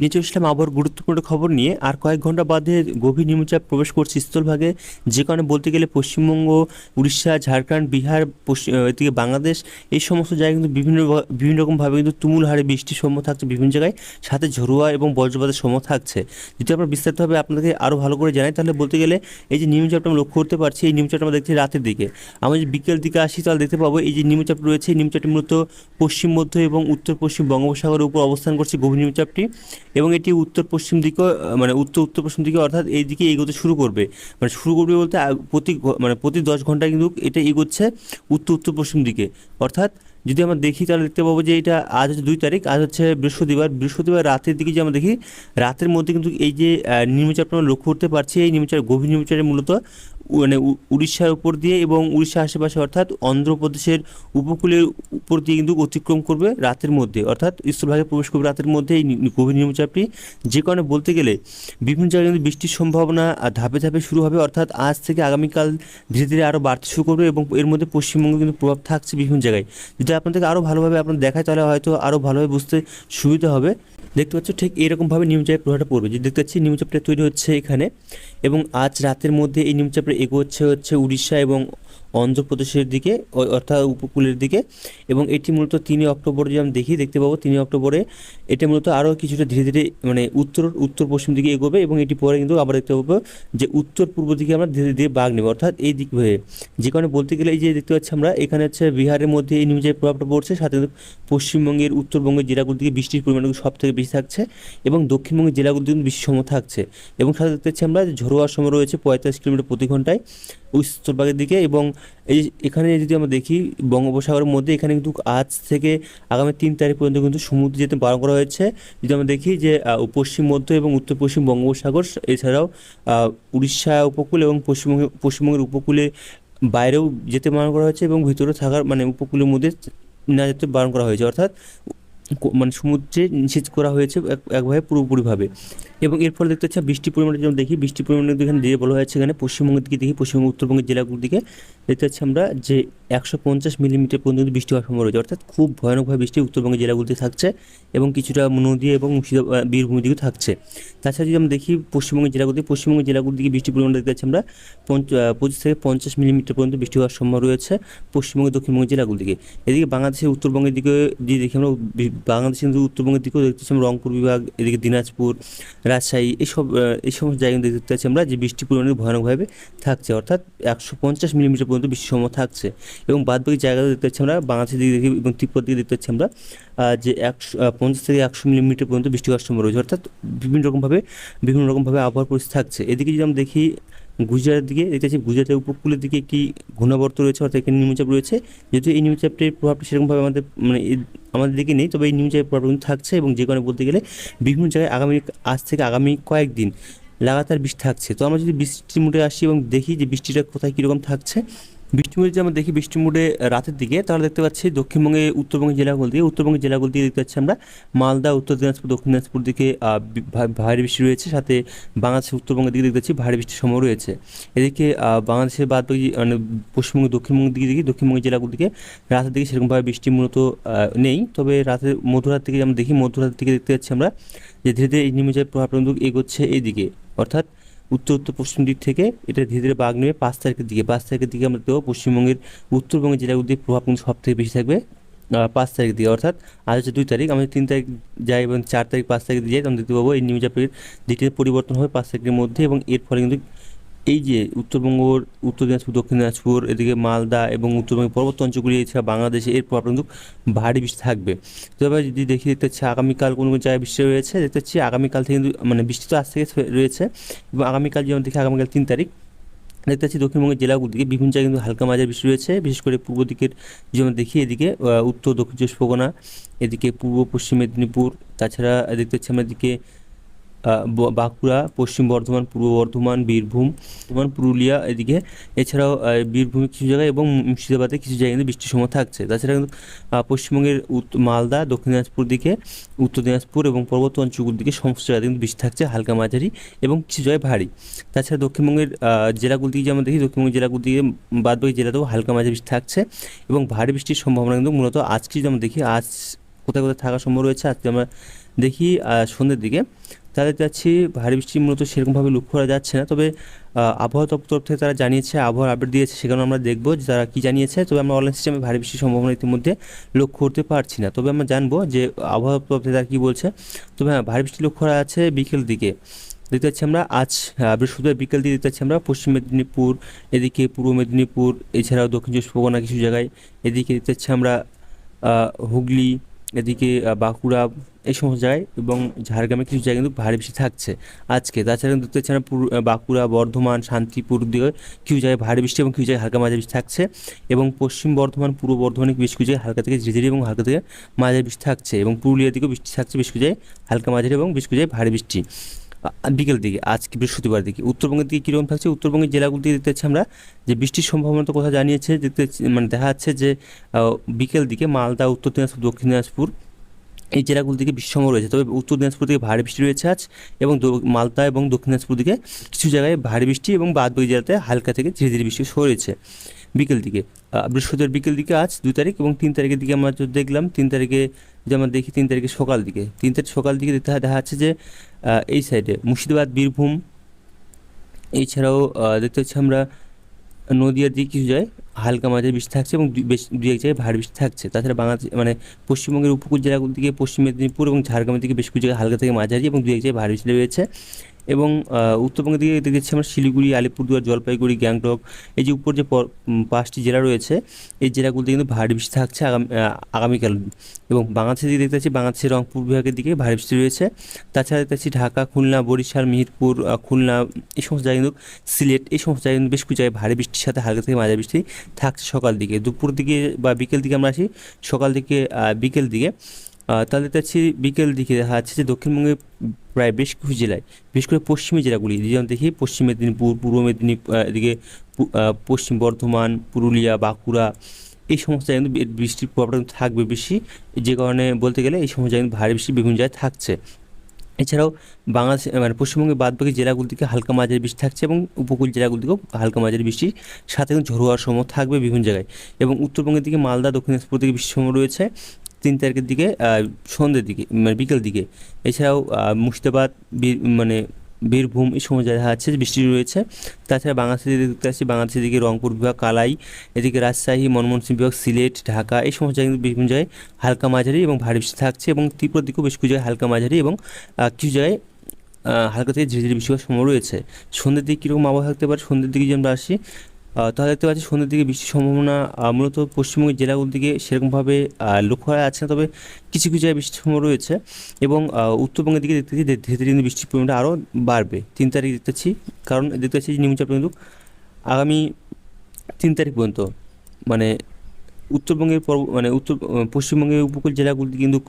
নিচে ইসলাম আবহাওয়ার গুরুত্বপূর্ণ খবর নিয়ে আর কয়েক ঘন্টা বাদে গভীর নিম্নচাপ প্রবেশ করছে স্থলভাগে, যে কারণে বলতে গেলে পশ্চিমবঙ্গ, উড়িষ্যা, ঝাড়খণ্ড, বিহার, এদিকে বাংলাদেশ, এই সমস্ত জায়গায় কিন্তু বিভিন্ন বিভিন্ন রকমভাবে কিন্তু তুমুল হারে বৃষ্টির সম্ভাবনা থাকছে বিভিন্ন জায়গায়, সাথে ঝড়োয়া এবং বজ্রপাতের সম্ভাবনা থাকছে। যদি আমরা বিস্তারিতভাবে আপনাদেরকে আরও ভালো করে জানাই, তাহলে বলতে গেলে এই যে নিম্নচাপটা আমরা লক্ষ্য করতে পারছি, এই নিম্নচাপটা আমরা দেখছি রাতের দিকে। আমরা যদি বিকেল দিকে আসি তাহলে দেখতে পাবো এই যে নিম্নচাপ রয়েছে, এই নিম্নচাপটি মূলত পশ্চিম মধ্য এবং উত্তর পশ্চিম বঙ্গোপসাগরের উপর অবস্থান করছে গভীর নিম্নচাপটি, এবং এটি উত্তর পশ্চিম দিকে মানে উত্তর উত্তর পশ্চিম দিকে অর্থাৎ এই দিকে এগোতে শুরু করবে। মানে শুরু করবে বলতে প্রতি 10 ঘন্টায় কিন্তু এটা এগোচ্ছে উত্তর উত্তর পশ্চিম দিকে। অর্থাৎ যদি আমরা দেখি তাহলে দেখতে পাবো যে এটা আজ হচ্ছে 2 তারিখ, আজ হচ্ছে বৃহস্পতিবার রাতের দিকে যে আমরা দেখি, রাতের মধ্যে কিন্তু এই যে নিম্নচাপটা আমরা লক্ষ্য করতে পারছি, এই নিম্নচাপ গভীর নিম্নচাপের মূলত মানে উড়িষ্যার উপর দিয়ে এবং উড়িষ্যার আশেপাশে অর্থাৎ অন্ধ্রপ্রদেশের উপকূলের উপর দিয়ে কিন্তু অতিক্রম করবে রাতের মধ্যে, অর্থাৎ স্থলভাগে প্রবেশ করবে রাতের মধ্যে এই গভীর নিম্নচাপটি। যে কারণে বলতে গেলে বিভিন্ন জায়গায় কিন্তু বৃষ্টির সম্ভাবনা ধাপে ধাপে শুরু হবে, অর্থাৎ আজ থেকে আগামীকাল ধীরে ধীরে আরও বাড়তে শুরু করবে, এবং এর মধ্যে পশ্চিমবঙ্গে কিন্তু প্রভাব থাকছে বিভিন্ন জায়গায়। যদি আপনাদেরকে আরও ভালোভাবে আপনার দেখায় তাহলে হয়তো আরও ভালোভাবে বুঝতে সুবিধা হবে। দেখতে পাচ্ছ ঠিক এরকমভাবে নিম্নচাপের প্রভাবটা পড়বে, যে দেখতে পাচ্ছি নিম্নচাপটা তৈরি হচ্ছে এখানে, এবং আজ রাতের মধ্যে এই নিম্নচাপটা এগোচ্ছে উড়িষ্যা এবং অন্ধ্রপ্রদেশের দিকে, অর্থাৎ উপকূলের দিকে। এবং এটি মূলত 3 অক্টোবর যদি আমি দেখতে পাবো 3 অক্টোবরে এটা মূলত আরও কিছুটা ধীরে ধীরে মানে উত্তর পশ্চিম দিকে এগোবে, এবং এটি পরে কিন্তু আবার দেখতে পাবো যে উত্তর পূর্ব দিকে আমরা ধীরে ধীরে বাগ নেব, অর্থাৎ এই দিক হয়ে। যে কারণে বলতে গেলে এই যে দেখতে পাচ্ছি আমরা এখানে হচ্ছে বিহারের মধ্যে এই নিম্নচাপের প্রভাবটা পড়ছে, সাথে পশ্চিমবঙ্গের উত্তরবঙ্গের জেলাগুলোর দিকে বৃষ্টির পরিমাণ সব থেকে বেশি থাকছে, এবং দক্ষিণবঙ্গের জেলাগুলোতে কিন্তু বৃষ্টির সময় থাকছে। এবং সাথে দেখতে পাচ্ছি আমরা যে ঝোড়োয়ার সময় রয়েছে 45 কিলোমিটার প্রতি ঘন্টায় স্থলভাগের দিকে। এবং এই এখানে যদি আমরা দেখি বঙ্গোপসাগরের মধ্যে এখানে কিন্তু আজ থেকে আগামী 3 তারিখ পর্যন্ত কিন্তু সমুদ্রে যেতে বারণ করা হয়েছে। যদি আমরা দেখি যে পশ্চিম মধ্য এবং উত্তর পশ্চিম বঙ্গোপসাগর, এছাড়াও উড়িষ্যা উপকূল এবং পশ্চিমবঙ্গের উপকূলে বাইরেও যেতে বারণ করা হয়েছে, এবং ভিতরে থাকার মানে উপকূলের মধ্যে না যেতে বারণ করা হয়েছে, অর্থাৎ মানে সমুদ্রে নিষেধ করা হয়েছে একভাবে পুরোপুরিভাবে। এবং এর ফলে দেখতে পাচ্ছি বৃষ্টির পরিমাণটা যেমন দেখি, বৃষ্টির পরিমাণ এখানে দিয়ে বলা হয়েছে এখানে পশ্চিমবঙ্গের দিকে দেখি, পশ্চিমবঙ্গ উত্তরবঙ্গের জেলাগুলোর দিকে দেখতে পাচ্ছি আমরা যে 150 মিলিমিটার পর্যন্ত বৃষ্টি হওয়ার সম্ভাবনা রয়েছে, অর্থাৎ খুব ভয়ানকভাবে বৃষ্টি উত্তরবঙ্গের জেলাগুলিতে থাকছে, এবং কিছুটা নদী এবং বীরভূমের দিকেও থাকছে। তাছাড়া যদি আমরা দেখি পশ্চিমবঙ্গের জেলাগুলির দিকে বৃষ্টির পরিমাণ দেখতে পাচ্ছি আমরা 25 থেকে 50 মিলিমিটার পর্যন্ত বৃষ্টি হওয়ার সম্ভাবনা রয়েছে পশ্চিমবঙ্গের দক্ষিণবঙ্গের জেলাগুলির দিকে। এদিকে বাংলাদেশের উত্তরবঙ্গের দিকে যদি দেখি আমরা, বাংলাদেশের কিন্তু উত্তরবঙ্গের দিকেও দেখতেছি আমরা রংপুর বিভাগ, এদিকে দিনাজপুর, রাজশাহী, এই সমস্ত জায়গায় দেখতে পাচ্ছি আমরা যে বৃষ্টির পরিমাণ ভয়ানকভাবে থাকছে, অর্থাৎ 150 মিলিমিটার পর্যন্ত বৃষ্টির সম্ভাবনা থাকছে। এবং বাদবাকি জায়গাতে দেখতে পাচ্ছি আমরা বাংলাদেশের দিকে দেখি এবং ত্রিপুরার দিকে দেখতে পাচ্ছি আমরা যে 50 থেকে 100 মিলিমিটার পর্যন্ত বৃষ্টি হওয়ার সম্ভাবনা রয়েছে, অর্থাৎ বিভিন্ন রকমভাবে আবহাওয়ার পরিস্থিতি থাকছে। এদিকে যদি আমরা দেখি গুজরাটের দিকে দেখতে পাচ্ছি, গুজরাটের উপকূলের দিকে একটি ঘূর্ণাবর্ত রয়েছে, অর্থাৎ এখানে নিম্নচাপ রয়েছে। যেহেতু এই নিম্নচাপটির প্রভাবটা সেরকমভাবে আমাদের দিকে নেই, তবে এই নিম্নচাপের প্রভাব কিন্তু থাকছে, এবং যে কারণে বলতে গেলে বিভিন্ন জায়গায় আজ থেকে আগামী কয়েকদিন লাগাতার বৃষ্টি থাকছে। তো আমরা যদি বৃষ্টির মুডে আসি এবং দেখি যে বৃষ্টিটা কোথায় কীরকম থাকছে, বৃষ্টি মুডে যদি আমরা দেখি বৃষ্টি মুডে রাতের দিকে, তাহলে দেখতে পাচ্ছি উত্তরবঙ্গের জেলাগুলো দিয়ে দেখতে পাচ্ছি আমরা মালদা, উত্তর দিনাজপুর, দক্ষিণ দিনাজপুর দিকে ভারী বৃষ্টি রয়েছে, সাথে বাংলাদেশের উত্তরবঙ্গের দিকে দেখতে পাচ্ছি ভারী বৃষ্টির সময় রয়েছে। এদিকে বাংলাদেশের বাদবাকি মানে পশ্চিমবঙ্গ, দক্ষিণবঙ্গের দিকে দেখি, দক্ষিণবঙ্গের জেলাগুলো দিকে রাতের দিকে সেরকমভাবে বৃষ্টি মূলত নেই, তবে মধ্যরাত থেকে আমরা দেখি, মধ্যরাত থেকে দেখতে পাচ্ছি আমরা যে ধীরে ধীরে এই নিম্নচাপের প্রভাব কিন্তু এগোচ্ছে এইদিকে, অর্থাৎ উত্তর পশ্চিম দিক থেকে এটা ধীরে ধীরে বাগ নেবে 5 তারিখের দিকে আমরা দেখবো পশ্চিমবঙ্গের উত্তরবঙ্গের জেলাগুলির প্রভাব কিন্তু সব থেকে বেশি থাকবে 5 তারিখের দিকে। অর্থাৎ আজ হচ্ছে 2 তারিখ, আমরা 3 তারিখ যাই এবং 4 তারিখ 5 তারিখ যাই, তখন দেখতে পাবো এই নিম্নচাপের দিকটিতে পরিবর্তন হবে 5 তারিখের মধ্যে, এবং এর ফলে কিন্তু এই যে উত্তর দিনাজপুর, দক্ষিণ দিনাজপুর, এদিকে মালদা এবং উত্তরবঙ্গের পর্বত অঞ্চলগুলি, এছাড়া বাংলাদেশে এর প্রভাব কিন্তু ভারী বৃষ্টি থাকবে। তবে যদি দেখতে পাচ্ছি আগামীকাল কোনো জায়গায় বৃষ্টি রয়েছে, দেখতে পাচ্ছি আগামীকাল থেকে কিন্তু মানে বৃষ্টি তো আজ থেকে রয়েছে, এবং আগামীকাল যেমন দেখি আগামীকাল 3 তারিখ দেখতে পাচ্ছি দক্ষিণবঙ্গের জেলাগুলো দিকে বিভিন্ন জায়গায় কিন্তু হালকা মাঝারি বৃষ্টি রয়েছে, বিশেষ করে পূর্ব দিকের যেমন দেখি এদিকে উত্তর দক্ষিণ চব্বিশ পরগনা, এদিকে পূর্ব পশ্চিম মেদিনীপুর, তাছাড়া দেখতে পাচ্ছি আমরা এদিকে বাঁকুড়া, পশ্চিম বর্ধমান, পূর্ব বর্ধমান, বীরভূম, পুরুলিয়া, এদিকে এছাড়াও বীরভূমের কিছু জায়গায় এবং মুর্শিদাবাদে কিছু জায়গায় কিন্তু বৃষ্টির সময় থাকছে। তাছাড়া কিন্তু পশ্চিমবঙ্গের মালদা, দক্ষিণ দিনাজপুর দিকে, উত্তর দিনাজপুর এবং পর্বত অঞ্চলগুলোর দিকে সমস্ত জায়গায় কিন্তু বৃষ্টি থাকছে হালকা মাঝারি এবং কিছু জায়গায় ভারী। তাছাড়া দক্ষিণবঙ্গের জেলাগুলো দিকে যেমন দেখি, দক্ষিণবঙ্গের জেলাগুলো দিকে বাদবাকি জেলাতেও হালকা মাঝারি বৃষ্টি থাকছে, এবং ভারী বৃষ্টির সম্ভাবনা কিন্তু মূলত আজকে যদি আমরা দেখি, আজ কোথায় কোথায় থাকার সম্ভব রয়েছে। আজকে আমরা দেখি সন্ধ্যের দিকে, তাহলে যাচ্ছি ভারী বৃষ্টি মূলত সেরকমভাবে লক্ষ্য করা যাচ্ছে না। তবে আবহাওয়া দপ্তর তরফ থেকে তারা জানিয়েছে, আবহাওয়ার আপডেট দিয়েছে, সেখানে আমরা দেখবো যে তারা কী জানিয়েছে। তবে আমরা অনলাইন সিস্টেমে ভারী বৃষ্টির সম্ভাবনা ইতিমধ্যে লক্ষ্য করতে পারছি না। তবে আমরা জানবো যে আবহাওয়া দপ্তর থেকে তারা কী বলছে। তবে হ্যাঁ, ভারী বৃষ্টি লক্ষ্য করা আছে বিকেল দিকে। দেখতে পাচ্ছি আমরা আজ বৃহস্পতিবার বিকেল দিকে দেখতে পাচ্ছি আমরা পশ্চিম মেদিনীপুর, এদিকে পূর্ব মেদিনীপুর, এছাড়াও দক্ষিণ চব্বিশ পরগনা কিছু জায়গায়, এদিকে দেখতে পাচ্ছি আমরা হুগলি, এদিকে বাঁকুড়া, এই সমস্ত জায়গায় এবং ঝাড়গ্রামে কিছু জায়গায় কিন্তু ভারী বৃষ্টি থাকছে আজকে। তাছাড়া কিন্তু দেখতে পাচ্ছি আমরা বাঁকুড়া, বর্ধমান, শান্তিপুর দিকে কিছু জায়গায় ভারী বৃষ্টি এবং কিছু জায়গায় হালকা মাঝারি বৃষ্টি থাকছে। এবং পশ্চিম বর্ধমান, পূর্ব বর্ধমানে বেশ কিছু জায়গায় হালকা থেকে ঝিরিঝিরি এবং হালকা থেকে মাঝারি বৃষ্টি থাকছে। এবং পুরুলিয়ার দিকেও বৃষ্টি থাকছে বেশ কিছু জায়গায় হালকা মাঝারি এবং বেশ কিছু জায়গায় ভারী বৃষ্টি বিকেল দিকে আজকে বৃহস্পতিবার দিকে। উত্তরবঙ্গের দিকে কীরকম থাকছে, উত্তরবঙ্গের জেলাগুলো দিকে দেখতে পাচ্ছি আমরা যে বৃষ্টির সম্ভাবনা কথা জানিয়েছে। মানে দেখা যাচ্ছে যে বিকেল দিকে মালদা, উত্তর দিনাজপুর, দক্ষিণ দিনাজপুর এই জেলাগুলো দিকে বৃষ্টির সম্ভাবনা রয়েছে। তবে উত্তর দিনাজপুর দিকে ভারী বৃষ্টি রয়েছে আজ, এবং মালদা এবং দক্ষিণ দিনাজপুর দিকে কিছু জায়গায় ভারী বৃষ্টি এবং বাদবাকি জেলাতে হালকা থেকে ধীরে ধীরে বৃষ্টি রয়েছে বিকেল দিকে। বৃহস্পতিবার বিকেল দিকে আজ 2 তারিখ, এবং 3 তারিখের দিকে আমরা যদি দেখলাম 3 তারিখে যে আমরা দেখি 3 তারিখে সকাল দিকে, 3 তারিখ সকাল দিকে দেখা যাচ্ছে যে এই সাইডে মুর্শিদাবাদ, বীরভূম, এছাড়াও দেখতে পাচ্ছি আমরা নদীয়ার দিকে কিছু জায়গায় হালকা মাঝারি বৃষ্টি থাকছে এবং বেশ দু এক জায়গায় ভারী বৃষ্টি থাকছে। তাছাড়া বাংলাদেশ মানে পশ্চিমবঙ্গের উপকূল জেলাগুলো দিকে পশ্চিম মেদিনীপুর এবং ঝাড়গ্রামের দিকে বেশ কিছু জায়গায় হালকা থেকে মাঝারি এবং দু এক জায়গায় ভারী বৃষ্টি রয়েছে। এবং উত্তরবঙ্গের দিকে দেখেছি আমরা শিলিগুড়ি, আলিপুরদুয়ার, জলপাইগুড়ি, গ্যাংটক, এই যে উপর যে 5টি জেলা রয়েছে এই জেলাগুলোতে কিন্তু ভারী বৃষ্টি থাকছে আগামীকাল। এবং বাংলাদেশের দিকে দেখতে পাচ্ছি বাংলাদেশের রংপুর বিভাগের দিকে ভারী বৃষ্টি রয়েছে। তাছাড়া দেখতে পাচ্ছি ঢাকা, খুলনা, বরিশাল, মিহিরপুর, খুলনা, এই সমস্ত জায়গায় কিন্তু সিলেট, এই সমস্ত জায়গায় কিন্তু বেশ কিছু জায়গায় ভারী বৃষ্টির সাথে হালকা থেকে মাঝারি বৃষ্টি থাকছে সকাল দিকে। দুপুর দিকে বা বিকেল দিকে আমরা আসি, সকাল দিকে বিকেল দিকে তাহলে দেখতে পাচ্ছি বিকেল দিকে দেখা যাচ্ছে যে দক্ষিণবঙ্গে প্রায় বেশ কিছু জেলায়, বিশেষ করে পশ্চিমী জেলাগুলি যেমন দেখি পশ্চিম মেদিনীপুর, পূর্ব মেদিনীপুর, এদিকে পশ্চিম বর্ধমান, পুরুলিয়া, বাঁকুড়া, এই সমস্ত জায়গায় কিন্তু বৃষ্টির প্রভাবটা কিন্তু থাকবে বেশি। যে কারণে বলতে গেলে এই সমস্ত জায়গায় ভারী বৃষ্টি বিভিন্ন জায়গায় থাকছে। এছাড়াও বাংলাদেশ মানে পশ্চিমবঙ্গের বাদবাকি জেলাগুলো থেকে হালকা মাঝারি বৃষ্টি থাকছে এবং উপকূল জেলাগুলো থেকেও হালকা মাঝারি বৃষ্টির সাথে কিন্তু ঝোড়ো হওয়ার সম্ভাবনা থাকবে বিভিন্ন জায়গায়। এবং উত্তরবঙ্গের দিকে মালদা, দক্ষিণ দিনাজপুর দিকে বৃষ্টির সম্ভাবনা রয়েছে 3 তারিখের দিকে সন্ধ্যের দিকে মানে বিকেল দিকে। এছাড়াও মুর্শিদাবাদ, মানে বীরভূম, এই সময় জায়গা আছে যে বৃষ্টি রয়েছে। তাছাড়া বাংলাদেশের দিকে দেখতে আসছি বাংলাদেশের দিকে রংপুর বিভাগ, কালাই, এদিকে রাজশাহী, ময়মনসিংহ বিভাগ, সিলেট, ঢাকা, এই সমস্ত জায়গায় বিভিন্ন জায়গায় হালকা মাঝারি এবং ভারী বৃষ্টি থাকছে। এবং ত্রিপুরার দিকেও বেশ কিছু জায়গায় হালকা মাঝারি এবং কিছু জায়গায় হালকা থেকে ধীরে ধীরে বৃষ্টি হওয়ার সম্ভাবনা রয়েছে। সন্ধ্যের দিকে কীরকম আবহাওয়া থাকতে পারে, সন্ধ্যের দিকে যদি আমরা আসি তাহলে দেখতে পাচ্ছি সন্ধ্যের দিকে বৃষ্টির সম্ভাবনা মূলত পশ্চিমবঙ্গের জেলাগুলোর দিকে সেরকমভাবে লক্ষ্য করা যাচ্ছে না। তবে কিছু কিছু জায়গায় বৃষ্টির সম্ভাবনা রয়েছে। এবং উত্তরবঙ্গের দিকে দেখতে পাচ্ছি ধীরে ধীরে কিন্তু বৃষ্টির পরিমাণটা আরও বাড়বে 3 তারিখ দেখতে পাচ্ছি। কারণ দেখতে পাচ্ছি যে নিম্নচাপ কিন্তু আগামী 3 তারিখ পর্যন্ত মানে উত্তরবঙ্গের মানে পশ্চিমবঙ্গের উপকূল জেলাগুলি কিন্তু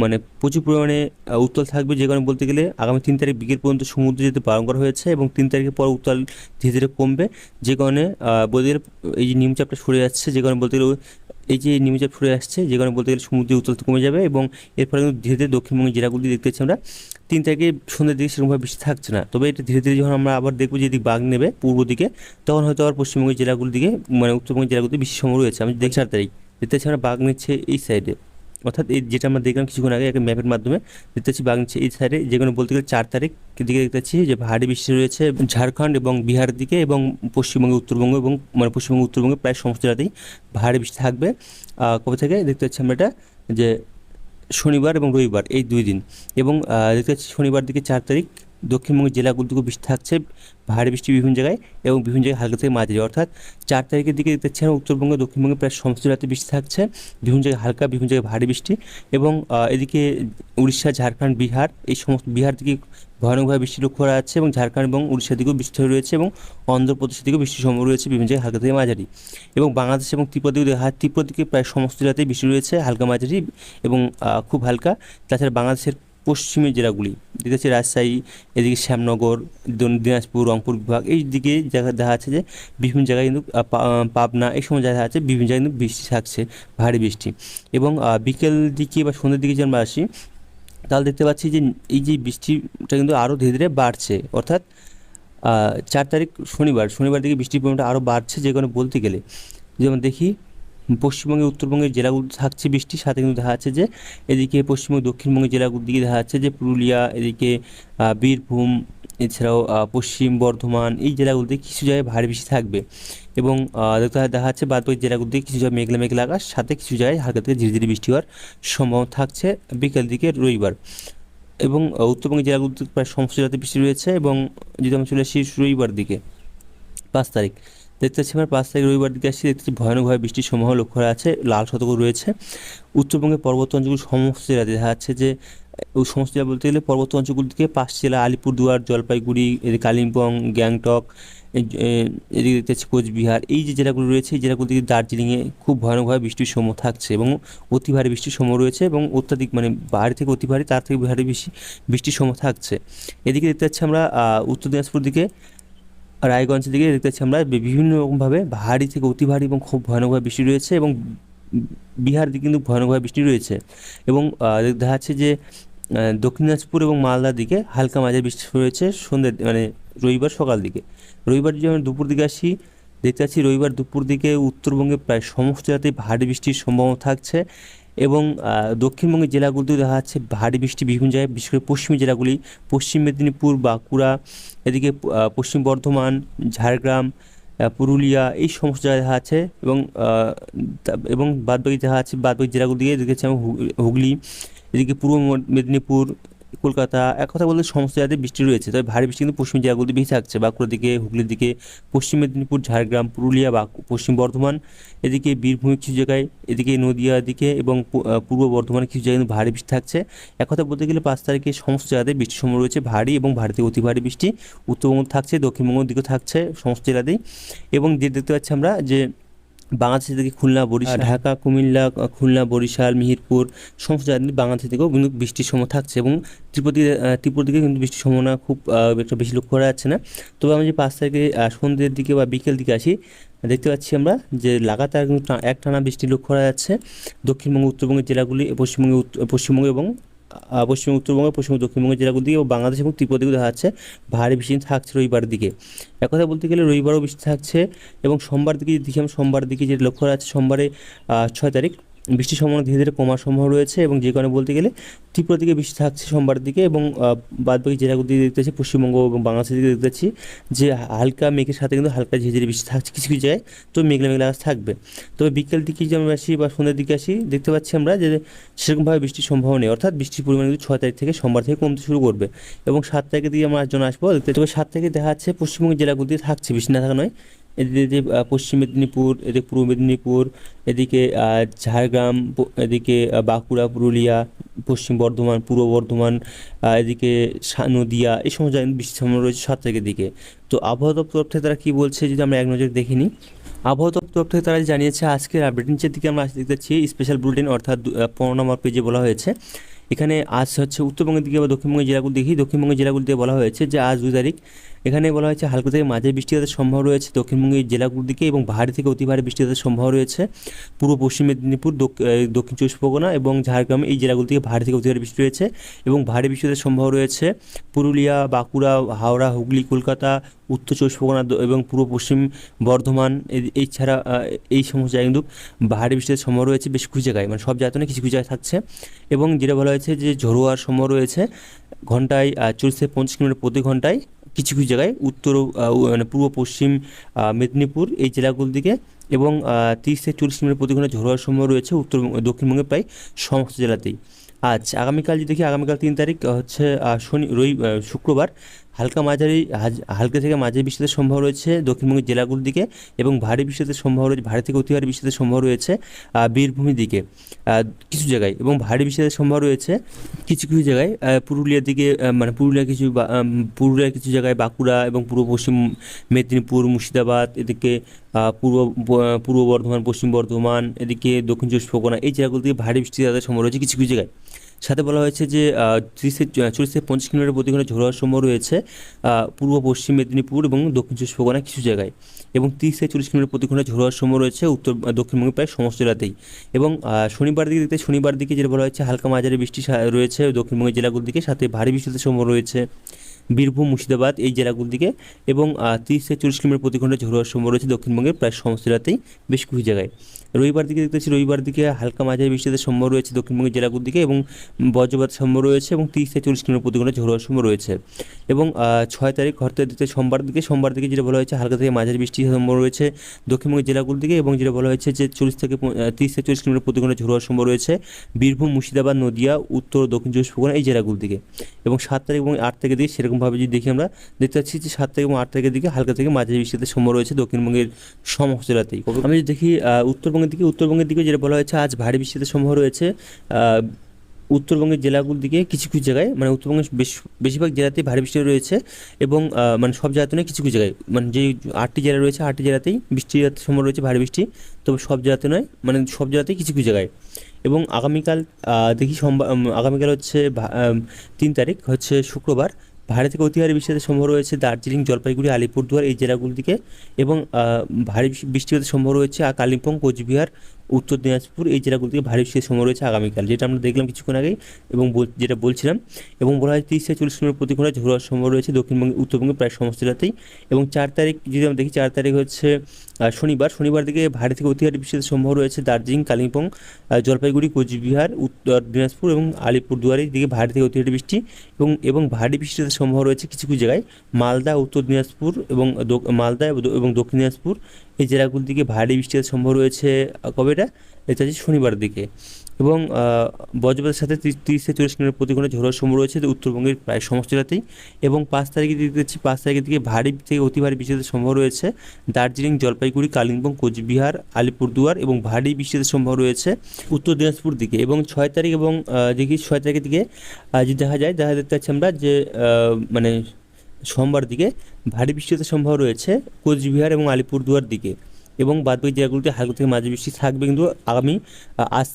মানে প্রচুর পরিমাণে উত্তাল থাকবে। যে কারণে বলতে গেলে আগামী 3 তারিখ বিকেল পর্যন্ত সমুদ্রে যেতে বারণ করা হয়েছে এবং 3 তারিখের পর উত্তাল ধীরে ধীরে কমবে। যে কারণে বলতে গেলে এই যে নিম্নচাপটা সরে যাচ্ছে, যে কারণে বলতে গেলে এই যে নিম্নচাপ সরে আসছে, যে কারণে বলতে গেলে সমুদ্রের উত্তাল কমে যাবে। এবং এর ফলে কিন্তু ধীরে ধীরে দক্ষিণবঙ্গের জেলাগুলি দেখতে পাচ্ছি আমরা 3 তারিখে সন্ধ্যের দিকে সেরকমভাবে বৃষ্টি থাকছে না। তবে এটা ধীরে ধীরে যখন আমরা আবার দেখবো যে এদিকে বাঘ নেবে পূর্ব দিকে, তখন হয়তো আবার পশ্চিমবঙ্গের জেলাগুলির দিকে মানে উত্তরবঙ্গের জেলাগুলিতে বৃষ্টির সম্ভাবনা রয়েছে। আমি দেখি 4 তারিখ দেখতে পাচ্ছি আমরা বাঘ নিচ্ছে এই সাইডে, অর্থাৎ এই যেটা আমরা দেখলাম কিছুক্ষণ আগে একটা ম্যাপের মাধ্যমে দেখতে পাচ্ছি বাঘ নিচ্ছে এই সাইডে। যেখানে বলতে গেলে 4 তারিখ দিকে দেখতে পাচ্ছি যে ভারী বৃষ্টি রয়েছে ঝাড়খণ্ড এবং বিহারের দিকে এবং পশ্চিমবঙ্গে, উত্তরবঙ্গ এবং মানে পশ্চিমবঙ্গ উত্তরবঙ্গে প্রায় সমস্ত জায়গাতেই ভারী বৃষ্টি থাকবে। কবে থেকে দেখতে পাচ্ছি আমরা এটা যে শনিবার এবং রবিবার এই 2 দিন। এবং দেখতে পাচ্ছি শনিবার দিকে 4 তারিখ দক্ষিণবঙ্গের জেলাগুলোতেও বৃষ্টি থাকছে, ভারী বৃষ্টি বিভিন্ন জায়গায় এবং বিভিন্ন জায়গায় হালকা থেকে মাঝারি। অর্থাৎ 4 তারিখের দিকে দেখতে পাচ্ছি উত্তরবঙ্গে, দক্ষিণবঙ্গে প্রায় সমস্ত রাতে বৃষ্টি থাকছে, বিভিন্ন জায়গায় হালকা, বিভিন্ন জায়গায় ভারী বৃষ্টি। এবং এদিকে উড়িষ্যা, ঝাড়খণ্ড, বিহার, এই সমস্ত বিহার দিকে ভয়ানকভাবে বৃষ্টি লক্ষ্য করা যাচ্ছে এবং ঝাড়খণ্ড এবং উড়িষ্যার দিকেও বৃষ্টি হয়ে রয়েছে এবং অন্ধ্রপ্রদেশের দিকেও বৃষ্টির সম্ভাবনা রয়েছে বিভিন্ন জায়গায় হালকা থেকে মাঝারি। এবং বাংলাদেশ এবং ত্রিপুরা দিকে ত্রিপুরা দিকে প্রায় সমস্ত জেলাতেই বৃষ্টি রয়েছে হালকা মাঝারি এবং খুব হালকা। তাছাড়া বাংলাদেশের পশ্চিমের জেলাগুলি দেখেছি রাজশাহী, এদিকে শ্যামনগর, দিনাজপুর, রংপুর বিভাগ, এই দিকে দেখা যাচ্ছে যে বিভিন্ন জায়গায় কিন্তু পাবনা, এই সময় দেখা যাচ্ছে বিভিন্ন জায়গায় কিন্তু বৃষ্টি থাকছে, ভারী বৃষ্টি। এবং বিকেল দিকে বা সন্ধ্যের দিকে যদি আমরা আসি তাহলে দেখতে পাচ্ছি যে এই যে বৃষ্টিটা কিন্তু আরও ধীরে ধীরে বাড়ছে। অর্থাৎ 4 তারিখ শনিবার দিকে বৃষ্টির পরিমাণটা আরও বাড়ছে। যে কারণে বলতে গেলে যেমন দেখি পশ্চিমবঙ্গে উত্তরবঙ্গের জেলাগুলোতে থাকছে বৃষ্টি, সাথে কিন্তু দেখা যাচ্ছে যে এদিকে পশ্চিমবঙ্গ দক্ষিণবঙ্গের জেলাগুলোর দিকে দেখা যাচ্ছে যে পুরুলিয়া, এদিকে বীরভূম, এছাড়াও পশ্চিম বর্ধমান, এই জেলাগুলোতে কিছু জায়গায় ভারী বৃষ্টি থাকবে। এবং দেখা যাচ্ছে বাদবাকি জেলাগুলোতে কিছু জায়গায় মেঘলা মেঘলা আকাশ, সাথে কিছু জায়গায় হালকা থেকে ঝিরিঝিরি বৃষ্টি হওয়ার সম্ভাবনা থাকছে বিকেল দিকে রবিবার। এবং উত্তরবঙ্গের জেলাগুলোতে প্রায় সমস্ত জেলাতে বৃষ্টি রয়েছে। এবং যদি আমরা চলে আসি রবিবার দিকে 5 তারিখ, দেখতে পাচ্ছি আমরা 5 তারিখ রবিবার দিকে আসছি, দেখতে পাচ্ছি ভয়ানকভাবে বৃষ্টির সম্ভাবনা লক্ষ্য করা আছে, লাল সতর্ক রয়েছে। উত্তরবঙ্গের পর্বত অঞ্চলগুলো সমস্ত জেলাতে দেখা যাচ্ছে যে ওই সমস্ত জেলা বলতে গেলে পর্বত অঞ্চলগুলো থেকে 5 জেলা আলিপুরদুয়ার, জলপাইগুড়ি, এদিকে কালিম্পং, গ্যাংটক, এদিকে দেখতে পাচ্ছি কোচবিহার, এই যে জেলাগুলো রয়েছে এই জেলাগুলো থেকে দার্জিলিংয়ে খুব ভয়ানকভাবে বৃষ্টির সম্ভাবনা থাকছে এবং অতি ভারী বৃষ্টির সম্ভাবনা রয়েছে এবং অত্যাধিক মানে ভারী থেকে অতি ভারী, তার থেকে ভারী বেশি বৃষ্টির সম্ভাবনা থাকছে। এদিকে দেখতে পাচ্ছি আমরা উত্তর দিনাজপুর দিকে, রায়গঞ্জের দিকে দেখতে পাচ্ছি আমরা বিভিন্ন রকমভাবে ভারী থেকে অতি ভারী এবং খুব ভয়ানকভাবে বৃষ্টি রয়েছে এবং বিহার দিকে কিন্তু ভয়ানকভাবে বৃষ্টি রয়েছে। এবং দেখা যাচ্ছে যে দক্ষিণ দিনাজপুর এবং মালদার দিকে হালকা মাঝারি বৃষ্টি রয়েছে সন্ধ্যে মানে রবিবার সকাল দিকে। রবিবার যদি আমরা দুপুর দিকে আসি, দেখতে পাচ্ছি রবিবার দুপুর দিকে উত্তরবঙ্গে প্রায় সমস্ত জেলাতেই ভারী বৃষ্টির সম্ভাবনা থাকছে এবং দক্ষিণবঙ্গের জেলাগুলিতেও দেখা যাচ্ছে ভারী বৃষ্টি বিভিন্ন জায়গায়, বিশেষ করে পশ্চিমী জেলাগুলি পশ্চিম মেদিনীপুর, বাঁকুড়া, এদিকে পশ্চিম বর্ধমান, ঝাড়গ্রাম, পুরুলিয়া, এই সমস্ত জায়গায় দেখা যাচ্ছে। এবং বাদবাকি দেখা যাচ্ছে বাদবাকি জেলাগুলো দিকে দেখেছি আমি হুগলি, এদিকে পূর্ব মেদিনীপুর, কলকাতা, এক কথা বলতে সমস্ত জায়গাতে বৃষ্টি রয়েছে। তবে ভারী বৃষ্টি কিন্তু পশ্চিম জেলাগুলোতে বেশি থাকছে, বাঁকুড়ার দিকে, হুগলির দিকে, পশ্চিম মেদিনীপুর, ঝাড়গ্রাম, পুরুলিয়া, পশ্চিম বর্ধমান, এদিকে বীরভূমের কিছু জায়গায়, এদিকে নদিয়ার দিকে এবং পূর্ব বর্ধমানের কিছু জায়গায় কিন্তু ভারী বৃষ্টি থাকছে। এক কথা বলতে গেলে 5 তারিখে সমস্ত জায়গাতে বৃষ্টির সম্ভাবনা রয়েছে ভারী এবং ভারী থেকে অতি ভারী বৃষ্টি। উত্তরবঙ্গ থাকছে, দক্ষিণবঙ্গের দিকেও থাকছে সমস্ত জেলাতেই। এবং যে দেখতে পাচ্ছি আমরা যে বাংলাদেশ থেকে খুলনা, বরিশাল, ঢাকা, কুমিল্লা, খুলনা, বরিশাল, মিহিরপুর, সমস্ত জায়গায় বাংলাদেশ থেকেও কিন্তু বৃষ্টির সম্ভাবনা থাকছে এবং ত্রিপুরা দিকে কিন্তু বৃষ্টির সম্ভাবনা খুব একটা বেশি লক্ষ্য করা যাচ্ছে না। তবে আমি যে 5 তারিখে সন্ধ্যের দিকে বা বিকেল দিকে আসি, দেখতে পাচ্ছি আমরা যে লাগাতার কিন্তু একটানা বৃষ্টি লক্ষ্য করা যাচ্ছে দক্ষিণবঙ্গ, উত্তরবঙ্গের জেলাগুলি, পশ্চিমবঙ্গ এবং উত্তরবঙ্গ, পশ্চিমবঙ্গ, দক্ষিণবঙ্গের জেলাগুলো দিকে ও বাংলাদেশ এবং ত্রিপুরা দিকে দেখা যাচ্ছে ভারী বৃষ্টি থাকছে রবিবার দিকে। এক কথা বলতে গেলে রবিবারও বৃষ্টি থাকছে। এবং সোমবার দিকে যদি দেখি আমরা, সোমবার দিকে যেটা লক্ষ্য করা যাচ্ছে, সোমবারে 6 তারিখ বৃষ্টির সম্ভাবনা ধীরে ধীরে কমার সম্ভাবনা রয়েছে এবং যে কারণে বলতে গেলে ত্রিপুরা দিকে বৃষ্টি থাকছে সোমবার দিকে। এবং বাদবাকি জেলাগুলো দিকে দেখতে পাচ্ছি পশ্চিমবঙ্গ এবং বাংলাদেশের দিকে দেখতে পাচ্ছি যে হালকা মেঘের সাথে কিন্তু হালকা ঝিরিঝিরি বৃষ্টি থাকছে কিছু কিছু জায়গায়, তো মেঘলা মেঘলা আকাশ থাকবে। তবে বিকেল দিকে যদি আমরা আসি বা সন্ধ্যের দিকে আসি, দেখতে পাচ্ছি আমরা যে সেরকমভাবে বৃষ্টির সম্ভাবনা নেই, অর্থাৎ বৃষ্টির পরিমাণ কিন্তু 6 তারিখ থেকে সোমবার থেকে কমতে শুরু করবে। এবং 7 তারিখের দিকে আমরা জন্য আসবো, তবে 7 তারিখে দেখা যাচ্ছে পশ্চিমবঙ্গের জেলাগুলিতে থাকছে, বৃষ্টি না থাকা নয়। এদিকে পশ্চিম মেদিনীপুর, এদিকে পূর্ব মেদিনীপুর, এদিকে ঝাড়গ্রাম, এদিকে বাঁকুড়া, পুরুলিয়া, পশ্চিম বর্ধমান, পূর্ব বর্ধমান, এদিকে নদিয়া, এই সমস্ত জায়গায় বৃষ্টির সম্ভাবনা রয়েছে 7 তারিখের দিকে। তো আবহাওয়া দপ্তর থেকে তারা কী বলছে যদি আমরা এক নজরে দেখে নিই। আবহাওয়া দপ্তর থেকে তারা জানিয়েছে আজকের আপডেট নিচের দিকে আমরা দেখতে পাচ্ছি স্পেশাল বুলেটিন, অর্থাৎ 15 নম্বর পেজে বলা হয়েছে। এখানে আজ হচ্ছে উত্তরবঙ্গের দিকে বা দক্ষিণবঙ্গের জেলাগুলো দেখি, দক্ষিণবঙ্গের জেলাগুলিতে বলা হয়েছে যে আজ 2 তারিখ এখানে বলা হয়েছে হালকা থেকে মাঝারি বৃষ্টিপাতের সম্ভাবনা রয়েছে দক্ষিণবঙ্গের জেলাগুলোর দিকে এবং ভারী থেকে অতি ভারী বৃষ্টিপাতের সম্ভাবনা রয়েছে পূর্ব পশ্চিম মেদিনীপুর, দক্ষিণ চব্বিশ পরগনা এবং ঝাড়গ্রাম, এই জেলাগুলো থেকে ভারী থেকে অতি ভারী বৃষ্টি রয়েছে এবং ভারী বৃষ্টিপাতের সম্ভাবনা রয়েছে পুরুলিয়া, বাঁকুড়া, হাওড়া, হুগলি, কলকাতা, উত্তর চব্বিশ পরগনা এবং পূর্ব পশ্চিম বর্ধমান, এছাড়া এই সমস্ত জায়গায় কিন্তু ভারী বৃষ্টির সম্ভাবনা রয়েছে বেশ কিছু জায়গায়, মানে সব জায়গাতে না, কিছু কিছু জায়গায় থাকছে। এবং যেটা বলা হয়েছে যে ঝোড়ো সম্ভাবনা রয়েছে ঘন্টায় 40 থেকে 50 কিলোমিটার প্রতি ঘন্টায় কিছু কিছু জায়গায় মানে পূর্ব পশ্চিম মেদিনীপুর, এই জেলাগুলোর দিকে। এবং 30 থেকে 40 কিলোমিটার প্রতি ঘন্টায় ঝোড়ো হওয়ার সম্ভাবনা রয়েছে দক্ষিণবঙ্গের প্রায় সমস্ত জেলাতেই। আজ আগামীকাল যদি দেখি, আগামীকাল 3 তারিখ হচ্ছে শুক্রবার, হালকা থেকে মাঝারি বৃষ্টির সম্ভাবনা রয়েছে দক্ষিণবঙ্গের জেলাগুলোর দিকে এবং ভারী বৃষ্টির সম্ভাবনা রয়েছে, ভারী থেকে অতি ভারী বৃষ্টির সম্ভাবনা রয়েছে বীরভূমের দিকে কিছু জায়গায় এবং ভারী বৃষ্টির সম্ভাবনা রয়েছে কিছু কিছু জায়গায় পুরুলিয়ার দিকে, মানে পুরুলিয়ার কিছু জায়গায়, বাঁকুড়া এবং পূর্ব পশ্চিম মেদিনীপুর, মুর্শিদাবাদ, এদিকে পূর্ব বর্ধমান, পশ্চিম বর্ধমান, এদিকে দক্ষিণ চব্বিশ পরগনা, এই জায়গাগুলো থেকে ভারী বৃষ্টি তাদের সম্ভাবনা রয়েছে কিছু কিছু জায়গায়। সাথে বলা হয়েছে যে 40 থেকে 50 কিলোমিটার প্রতি ঘন্টায় ঝোড়ো হওয়ার সম্ভাবনা রয়েছে পূর্ব পশ্চিম মেদিনীপুর এবং দক্ষিণ চব্বিশ পরগনা কিছু জায়গায় এবং 30 থেকে 40 কিলোমিটার প্রতি ঘন্টায় ঝোড়ো হওয়ার সম্ভাবনা রয়েছে দক্ষিণবঙ্গের প্রায় সমস্ত জেলাতেই। এবং শনিবার দিকে যেটা বলা হয়েছে হালকা মাঝারি বৃষ্টি রয়েছে দক্ষিণবঙ্গের জেলাগুলোর দিকে, সাথে ভারী বৃষ্টির সম্ভাবনা রয়েছে বীরভূম, মুর্শিদাবাদ এই জেলাগুলো দিকে, এবং 30 থেকে 40 কিলোমিটার প্রতি ঘন্টায় ঝোড়ো হওয়ার সম্ভাবনা রয়েছে দক্ষিণবঙ্গের প্রায় সমস্ত জেলাতেই, বেশ কিছু জায়গায়। রবিবার দিকে দেখতে পাচ্ছি, রবিবার দিকে হালকা মাঝারি বৃষ্টিপাতের সম্ভাবনা রয়েছে দক্ষিণবঙ্গের জেলাগুলোর দিকে, এবং বজ্রপাতের সম্ভাবনা রয়েছে, এবং 30 থেকে 40 কিলোমিটার প্রতি ঘন্টায় ঝোড়ো হওয়ার সম্ভাবনা রয়েছে। এবং 6 তারিখ অর্থাৎ দিতে সোমবার দিকে যেটা বলা হয়েছে হালকা থেকে মাঝারি বৃষ্টির সম্ভাবনা রয়েছে দক্ষিণবঙ্গের জেলাগুলোর দিকে, এবং যেটা বলা হয়েছে যে 30 থেকে 40 কিলোমিটার প্রতি ঘন্টায় ঝোড়ো হওয়ার সম্ভাবনা রয়েছে বীরভূম, মুর্শিদাবাদ, নদিয়া, উত্তর ও দক্ষিণ চব্বিশ পরগনা এই জেলাগুলোর দিকে। এবং 7 তারিখ এবং 8 তারিখের দিকে সেরকমভাবে যদি দেখি আমরা দেখতে পাচ্ছি যে 7 তারিখ এবং 8 তারিখের দিকে হালকা থেকে মাঝারি বৃষ্টিপাতের সম্ভাবনা রয়েছে দক্ষিণবঙ্গের সমস্ত জেলাতেই। আমি যদি দেখি উত্তরবঙ্গের দিকে যেটা বলা হয়েছে আজ ভারী বৃষ্টিপাতের সম্ভাবনা রয়েছে উত্তরবঙ্গের জেলাগুলোর দিকে কিছু কিছু জায়গায়, মানে উত্তরবঙ্গের বেশিরভাগ জেলাতেই ভারী বৃষ্টি রয়েছে, এবং মানে সব জায়গাতে নয়, কিছু কিছু জায়গায়, মানে যে 8টি জেলা রয়েছে 8টি জেলাতেই বৃষ্টির সম্ভাবনা রয়েছে ভারী বৃষ্টি, তবে সব জেলাতে নয়, মানে সব জেলাতেই কিছু কিছু জায়গায়। এবং আগামীকাল দেখি আগামীকাল হচ্ছে 3 তারিখ হচ্ছে শুক্রবার, ভারী থেকে অতি ভারী বৃষ্টিপাতের সম্ভাবনা রয়েছে দার্জিলিং, জলপাইগুড়ি, আলিপুরদুয়ার এই জেলাগুলোর দিকে, এবং ভারী বৃষ্টিপাতের সম্ভাবনা রয়েছে কালিম্পং, কোচবিহার, উত্তর দিনাজপুর এই জেলাগুলো থেকে ভারী বৃষ্টির সম্ভাবনা রয়েছে আগামীকাল, যেটা আমরা দেখলাম কিছুক্ষণ আগেই, এবং যেটা বলছিলাম। এবং বলা হয় 30 থেকে 40 কিলোমিটার প্রতি ঘন্টায় ঝোড়ো হওয়ার সম্ভাবনা রয়েছে উত্তরবঙ্গের প্রায় সমস্ত জেলাতেই। এবং 4 তারিখ যদি আমরা দেখি, 4 তারিখ হচ্ছে শনিবার দিকে ভারী থেকে অতি ভারী বৃষ্টির সম্ভাবনা রয়েছে দার্জিলিং, কালিম্পং, জলপাইগুড়ি, কোচবিহার, উত্তর দিনাজপুর এবং আলিপুরদুয়ারের দিকে ভারী থেকে অতি ভারী বৃষ্টি, এবং ভারী বৃষ্টির সম্ভাবনা রয়েছে কিছু কিছু জায়গায় মালদা, উত্তর দিনাজপুর এবং মালদা এবং দক্ষিণ দিনাজপুর এই জেলাগুলির দিকে ভারী বৃষ্টির সম্ভাবনা রয়েছে কবে এটা হচ্ছে শনিবার দিকে। এবং বজ্রপাতের সাথে 30 থেকে 40 কিলোমিটার প্রতি ঘন্টায় ঝোড়ো হওয়ার সম্ভাবনা রয়েছে উত্তরবঙ্গের প্রায় সমস্ত জেলাতেই। এবং 5 তারিখে দেখছি 5 তারিখের দিকে ভারী থেকে অতি ভারী বৃষ্টির সম্ভাবনা রয়েছে দার্জিলিং, জলপাইগুড়ি, কালিম্পং, কোচবিহার, আলিপুরদুয়ার এবং ভারী বৃষ্টির সম্ভাবনা রয়েছে উত্তর দিনাজপুর দিকে। এবং 6 তারিখ এবং দেখি 6 তারিখের দিকে যদি দেখতে পাচ্ছি আমরা যে মানে সোমবার দিকে ভারী বৃষ্টিপাতের সম্ভাবনা রয়েছে কোচবিহার এবং আলিপুরদুয়ার দিকে, এবং বাদবাকি জেলাগুলিতে হালকা থেকে মাঝারি বৃষ্টি থাকবে কিন্তু আগামী আজ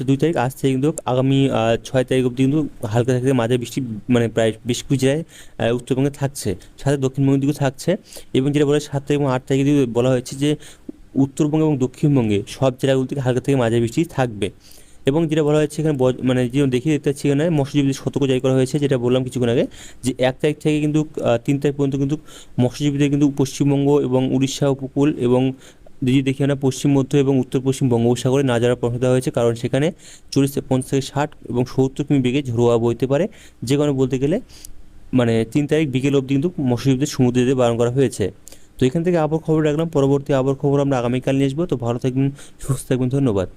2 তারিখ কিন্তু আগামী 6 তারিখ অবধি কিন্তু হালকা থেকে মাঝারি বৃষ্টি মানে প্রায় বেশ কিছু জেলায় উত্তরবঙ্গে থাকছে, সাথে দক্ষিণবঙ্গের দিকেও থাকছে। এবং যেটা বলে 7 তারিখ এবং 8 তারিখে বলা হয়েছে যে উত্তরবঙ্গে এবং দক্ষিণবঙ্গে সব জেলাগুলি থেকে হালকা থেকে মাঝারি বৃষ্টি থাকবে। এবং যেটা বলা হয়েছে এখানে মানে যে দেখিয়ে দেখতে পাচ্ছি এখানে মৎস্যজীবীদের সতর্ক জারি করা হয়েছে, যেটা বললাম কিছুক্ষণ আগে, যে 1 তারিখ থেকে কিন্তু 3 তারিখ পর্যন্ত কিন্তু মৎস্যজীবীদের কিন্তু পশ্চিমবঙ্গ এবং উড়িষ্যা উপকূল এবং যদি দেখি আমরা পশ্চিম মধ্য এবং উত্তর পশ্চিম বঙ্গোপসাগরে না যাওয়ার পরামর্শ দেওয়া হয়েছে, কারণ সেখানে 40 থেকে 50 থেকে 60 এবং 70 কিমি বেগে ঝোড়ো হাওয়া বইতে পারে, যে কারণে বলতে গেলে মানে 3 তারিখ বিকেল অবধি কিন্তু মৎস্যজীবীদের সমুদ্রে যেতে বারণ করা হয়েছে। তো এখান থেকে আবহাওয়ার খবর রাখলাম, পরবর্তী আবহাওয়ার খবর আমরা আগামীকাল নিয়ে আসবো। তো ভালো থাকবেন, সুস্থ থাকবেন, ধন্যবাদ।